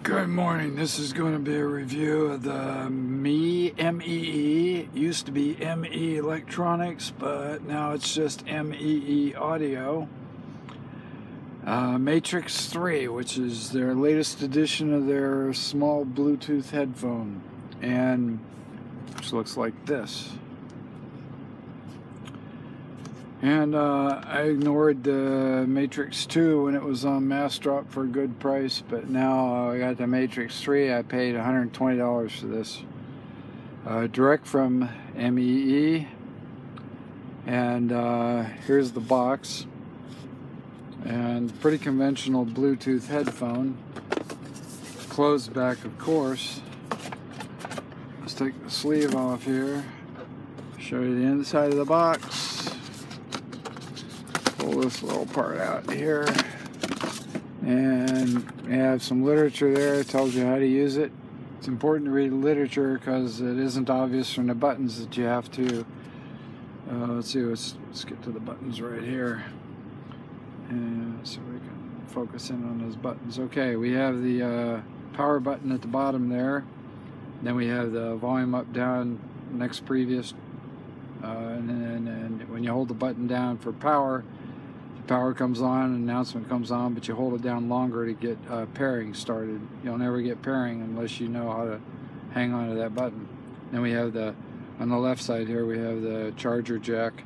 Good morning. This is going to be a review of the MEE, M-E-E. It used to be ME Electronics, but now it's just MEE Audio. Matrix 3, which is their latest edition of their small Bluetooth headphone, and which looks like this. And I ignored the Matrix 2 when it was on mass drop for a good price, but now I got the Matrix 3. I paid $120 for this. Direct from MEE. And here's the box. And pretty conventional Bluetooth headphone. Closed back, of course. Let's take the sleeve off here. Show you the inside of the box. Pull this little part out here, and you have some literature there. It tells you how to use it. It's important to read the literature because it isn't obvious from the buttons that you have to. Let's see. Let's get to the buttons right here, and so we can focus in on those buttons. Okay, we have the power button at the bottom there. Then we have the volume up, down, next, previous, and when you hold the button down for power. Power comes on, announcement comes on, but you hold it down longer to get pairing started. You'll never get pairing unless you know how to hang on to that button. Then we have on the left side here, we have the charger jack,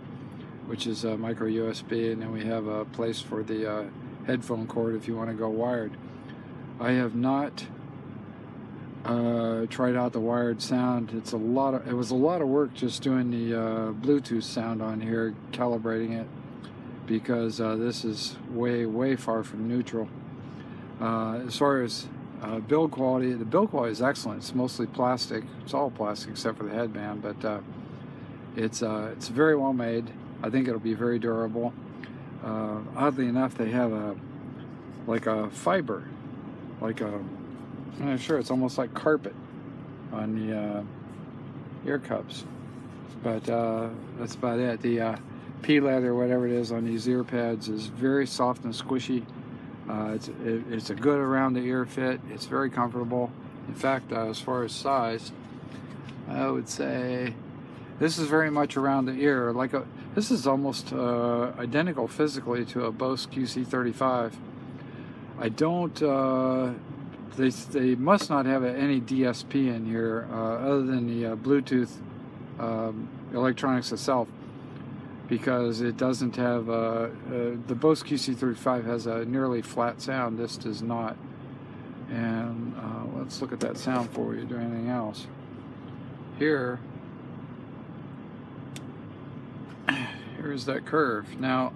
which is a micro USB, and then we have a place for the headphone cord if you want to go wired. I have not tried out the wired sound. It was a lot of work just doing the Bluetooth sound on here, calibrating it, because this is way far from neutral. As far as build quality, the build quality is excellent. It's mostly plastic. It's all plastic except for the headband, but it's very well made. I think it'll be very durable. Oddly enough, they have like a fiber, I'm not sure, it's almost like carpet on the ear cups, but that's about it. The pea leather, whatever it is on these ear pads, is very soft and squishy. It's a good around the ear fit. It's very comfortable. In fact, as far as size, I would say this is very much around the ear. This is almost identical physically to a Bose QC35. I don't. They must not have any DSP in here other than the Bluetooth electronics itself, because it doesn't have the Bose QC35 has a nearly flat sound. This does not. And let's look at that sound before we do anything else. Here's that curve. Now,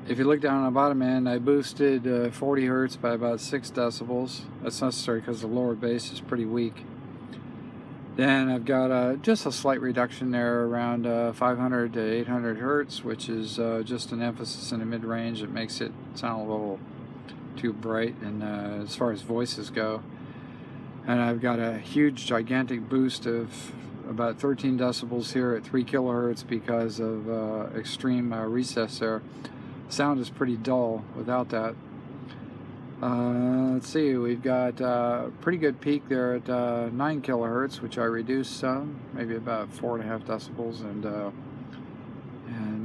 if you look down on the bottom end, I boosted 40 hertz by about 6 decibels. That's necessary because the lower bass is pretty weak. Then I've got just a slight reduction there around 500 to 800 hertz, which is just an emphasis in the mid-range. It makes it sound a little too bright, and as far as voices go. And I've got a huge, gigantic boost of about 13 decibels here at 3 kilohertz because of extreme recess there. Sound is pretty dull without that. Let's see, we've got a pretty good peak there at 9 kilohertz, which I reduced some, maybe about 4.5 decibels, and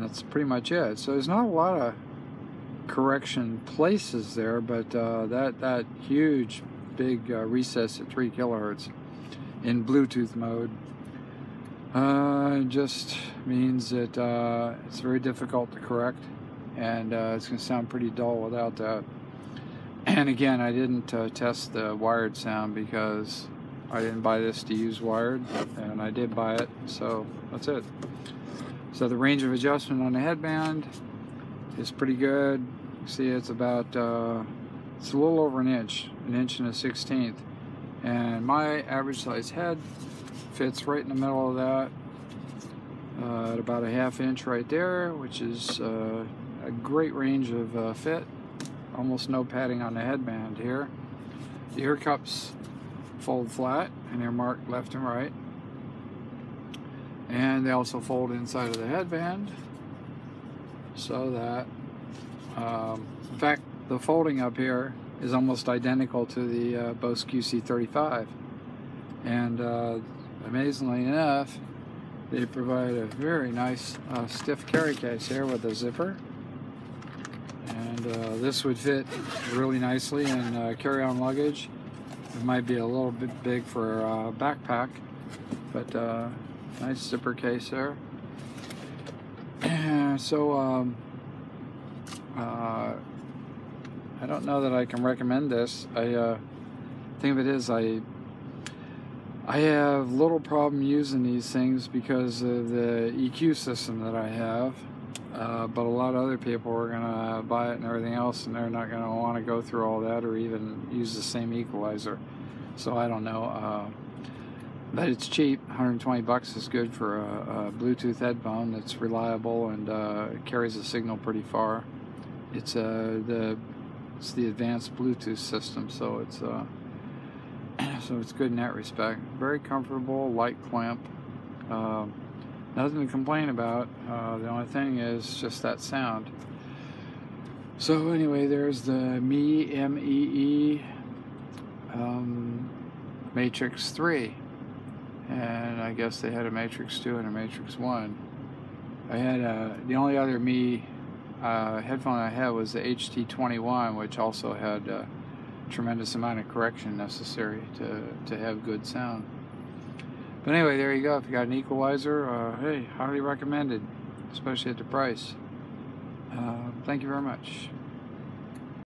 that's pretty much it. So there's not a lot of correction places there, but that huge big recess at 3 kilohertz in Bluetooth mode just means that it's very difficult to correct, and it's going to sound pretty dull without that. And again, I didn't test the wired sound because I didn't buy this to use wired, and I did buy it, so that's it. So the range of adjustment on the headband is pretty good. You see, it's about it's a little over an inch and a 1/16, and my average size head fits right in the middle of that at about a 1/2 inch right there, which is a great range of fit. Almost no padding on the headband here. The ear cups fold flat, and they're marked left and right. And they also fold inside of the headband, so that, in fact, the folding up here is almost identical to the Bose QC35. And amazingly enough, they provide a very nice stiff carry case here with a zipper. And this would fit really nicely in carry-on luggage. It might be a little bit big for a backpack, but nice zipper case there. So I don't know that I can recommend this. I think of it is I have little problem using these things because of the EQ system that I have, but a lot of other people are gonna buy it and everything else, and they're not gonna want to go through all that or even use the same equalizer. So I don't know. But it's cheap. 120 bucks is good for a Bluetooth headphone that's reliable and carries the signal pretty far. It's the advanced Bluetooth system, so it's good in that respect. Very comfortable, light clamp. Nothing to complain about. The only thing is just that sound. So anyway, there's the MEE MEE Matrix 3. And I guess they had a Matrix 2 and a Matrix 1. I had the only other MEE headphone I had was the HT21, which also had a tremendous amount of correction necessary to have good sound. But anyway, there you go. If you got an equalizer, hey, highly recommended, especially at the price. Thank you very much.